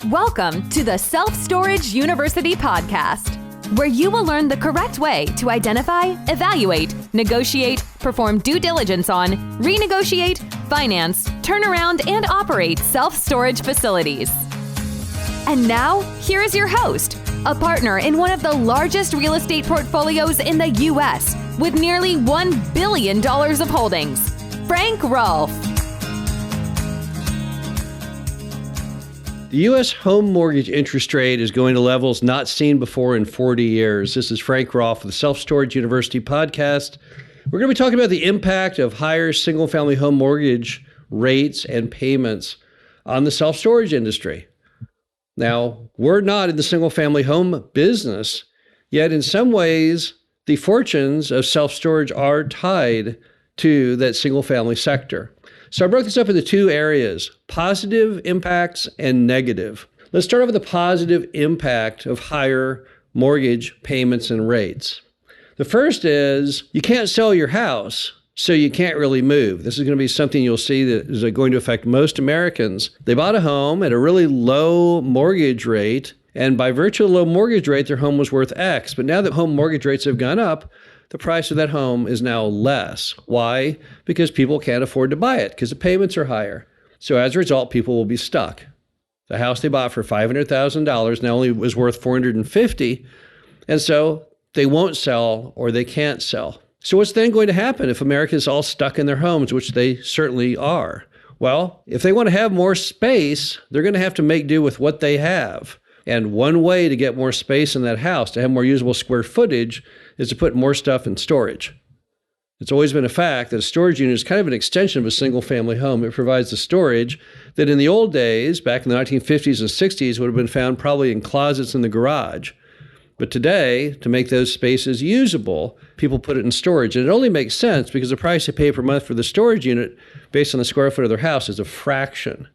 Welcome to the Self-Storage University podcast, where you will learn the correct way to identify, evaluate, negotiate, perform due diligence on, renegotiate, finance, turn around, and operate self-storage facilities. And now, here is your host, a partner in one of the largest real estate portfolios in the U.S. with nearly $1 billion of holdings, Frank Rolfe. The U.S. home mortgage interest rate is going to levels not seen before in 40 years. This is Frank Rolfe with the Self-Storage University podcast. We're going to be talking about the impact of higher single-family home mortgage rates and payments on the self-storage industry. Now, we're not in the single-family home business, yet in some ways, the fortunes of self-storage are tied to that single-family sector. So I broke this up into two areas, positive impacts and negative. Let's start off with the positive impact of higher mortgage payments and rates. The first is you can't sell your house, so you can't really move. This is going to be something you'll see that is going to affect most Americans. They bought a home at a really low mortgage rate, and by virtue of low mortgage rate, their home was worth X. But now that home mortgage rates have gone up, the price of that home is now less. Why? Because people can't afford to buy it because the payments are higher. So as a result, people will be stuck. The house they bought for $500,000 now only was worth $450,000, and so they won't sell or they can't sell. So what's then going to happen if America is all stuck in their homes, which they certainly are? Well, if they want to have more space, they're going to have to make do with what they have. And one way to get more space in that house, to have more usable square footage, is to put more stuff in storage. It's always been a fact that a storage unit is kind of an extension of a single-family home. It provides the storage that in the old days, back in the 1950s and 60s, would have been found probably in closets in the garage. But today, to make those spaces usable, people put it in storage. And it only makes sense because the price they pay per month for the storage unit based on the square foot of their house is a fraction.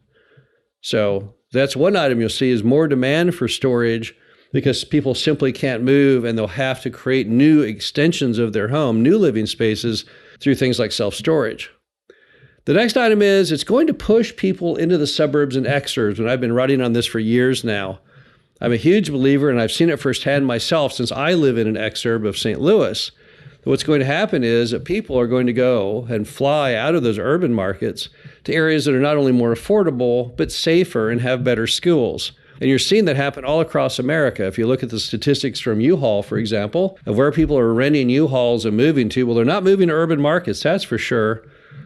So that's one item you'll see is more demand for storage because people simply can't move and they'll have to create new extensions of their home, new living spaces through things like self-storage. The next item is it's going to push people into the suburbs and exurbs, and I've been writing on this for years now. I'm a huge believer, and I've seen it firsthand myself since I live in an exurb of St. Louis. What's going to happen is that people are going to go and fly out of those urban markets to areas that are not only more affordable, but safer and have better schools. And you're seeing that happen all across America. If you look at the statistics from U-Haul, for example, of where people are renting U-Hauls and moving to, well, they're not moving to urban markets, that's for sure.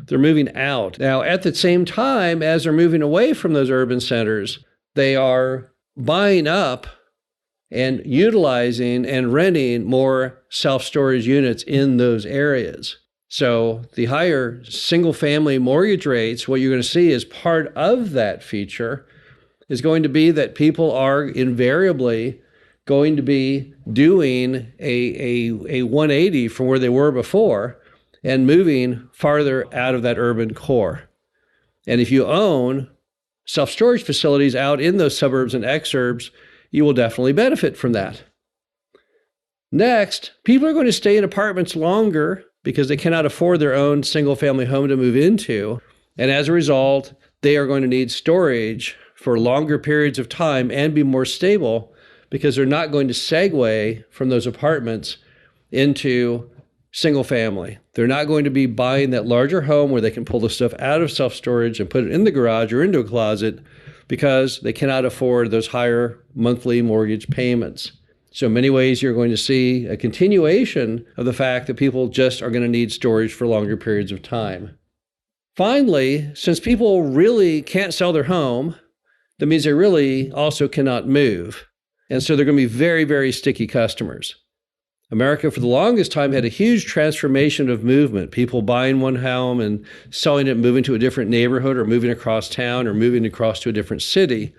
They're moving out. Now, at the same time as they're moving away from those urban centers, they are buying up and utilizing and renting more self-storage units in those areas. So the higher single-family mortgage rates, what you're going to see as part of that feature is going to be that people are invariably going to be doing a 180 from where they were before and moving farther out of that urban core. And if you own self-storage facilities out in those suburbs and exurbs, you will definitely benefit from that. Next, people are going to stay in apartments longer because they cannot afford their own single-family home to move into. And as a result, they are going to need storage for longer periods of time and be more stable because they're not going to segue from those apartments into single family. They're not going to be buying that larger home where they can pull the stuff out of self-storage and put it in the garage or into a closet because they cannot afford those higher monthly mortgage payments. So in many ways, you're going to see a continuation of the fact that people just are going to need storage for longer periods of time. Finally, since people really can't sell their home, that means they really also cannot move. And so they're going to be very, very sticky customers. America, for the longest time, had a huge transformation of movement. People buying one home and selling it, moving to a different neighborhood or moving across town or moving across to a different city.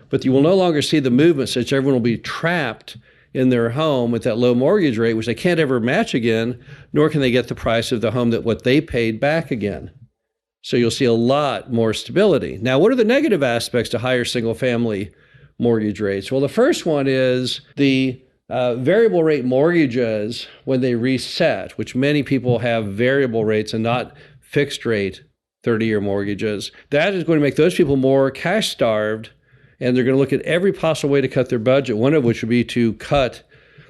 But you will no longer see the movement such everyone will be trapped in their home with that low mortgage rate, which they can't ever match again, nor can they get the price of the home that what they paid back again. So you'll see a lot more stability. Now, what are the negative aspects to higher single-family mortgage rates? Well, the first one is the variable rate mortgages when they reset, which many people have variable rates and not fixed rate 30-year mortgages. That is going to make those people more cash starved and they're going to look at every possible way to cut their budget, one of which would be to cut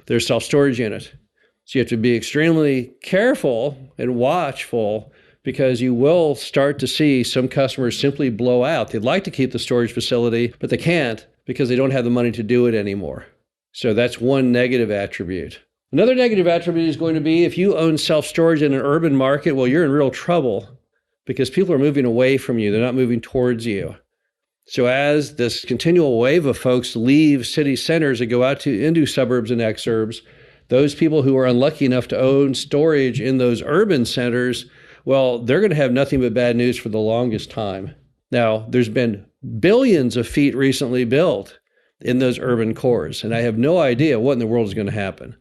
their self-storage unit. So you have to be extremely careful and watchful, because you will start to see some customers simply blow out. They'd like to keep the storage facility, but they can't because they don't have the money to do it anymore. So that's one negative attribute. Another negative attribute is going to be if you own self-storage in an urban market, well, you're in real trouble because people are moving away from you. They're not moving towards you. So as this continual wave of folks leave city centers and go out into suburbs and exurbs, those people who are unlucky enough to own storage in those urban centers, well, they're going to have nothing but bad news for the longest time. Now, there's been billions of feet recently built in those urban cores, and I have no idea what in the world is going to happen.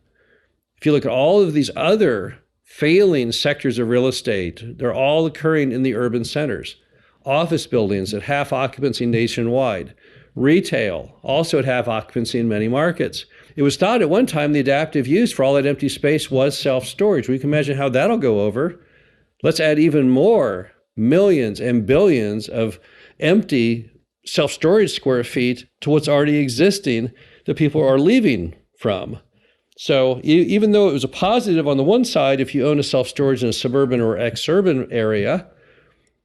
If you look at all of these other failing sectors of real estate, they're all occurring in the urban centers. Office buildings at half occupancy nationwide. Retail, also at half occupancy in many markets. It was thought at one time the adaptive use for all that empty space was self-storage. We can imagine how that'll go over. Let's add even more millions and billions of empty self-storage square feet to what's already existing that people are leaving from. So even though it was a positive on the one side, if you own a self-storage in a suburban or exurban area,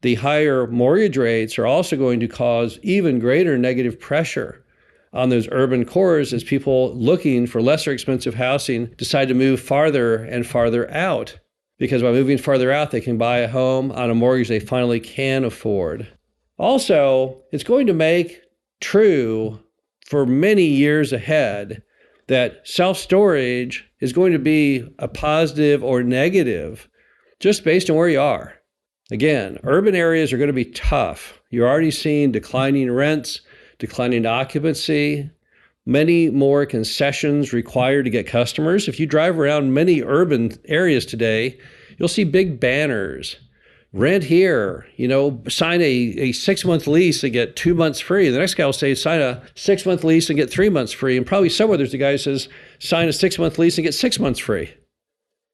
the higher mortgage rates are also going to cause even greater negative pressure on those urban cores as people looking for lesser expensive housing decide to move farther and farther out. Because by moving farther out, they can buy a home on a mortgage they finally can afford. Also, it's going to make true for many years ahead that self-storage is going to be a positive or negative just based on where you are. Again, urban areas are going to be tough. You're already seeing declining rents, declining occupancy, many more concessions required to get customers. If you drive around many urban areas today, you'll see big banners. Rent here, sign a 6-month lease and get 2 months free. The next guy will say, sign a 6-month lease and get 3 months free. And probably somewhere there's a guy who says, sign a 6-month lease and get 6 months free.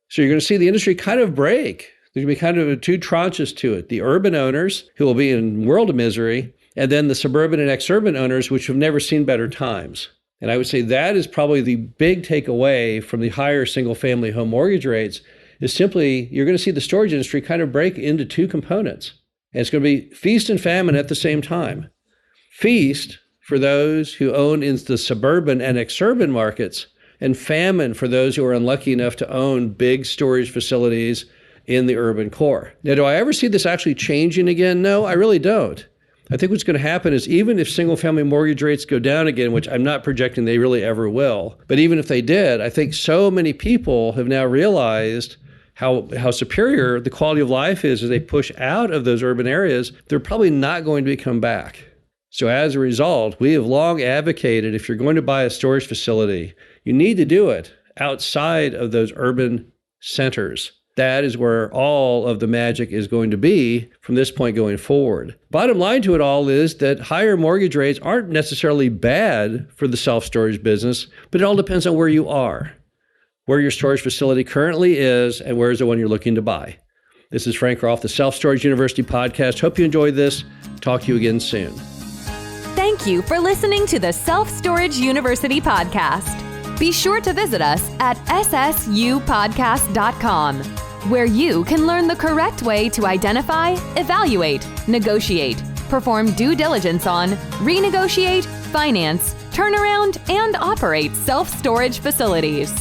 So you're going to see the industry kind of break. There's going to be kind of two tranches to it. The urban owners who will be in world of misery, and then the suburban and exurban owners, which have never seen better times. And I would say that is probably the big takeaway from the higher single-family home mortgage rates is simply you're going to see the storage industry kind of break into two components. And it's going to be feast and famine at the same time. Feast for those who own in the suburban and exurban markets, and famine for those who are unlucky enough to own big storage facilities in the urban core. Now, do I ever see this actually changing again? No, I really don't. I think what's going to happen is even if single-family mortgage rates go down again, which I'm not projecting they really ever will, but even if they did, I think so many people have now realized how superior the quality of life is as they push out of those urban areas, they're probably not going to come back. So as a result, we have long advocated if you're going to buy a storage facility, you need to do it outside of those urban centers. That is where all of the magic is going to be from this point going forward. Bottom line to it all is that higher mortgage rates aren't necessarily bad for the self-storage business, but it all depends on where you are, where your storage facility currently is, and where is the one you're looking to buy. This is Frank Rolfe, the Self-Storage University podcast. Hope you enjoyed this. Talk to you again soon. Thank you for listening to the Self-Storage University podcast. Be sure to visit us at ssupodcast.com, where you can learn the correct way to identify, evaluate, negotiate, perform due diligence on, renegotiate, finance, turnaround, and operate self-storage facilities.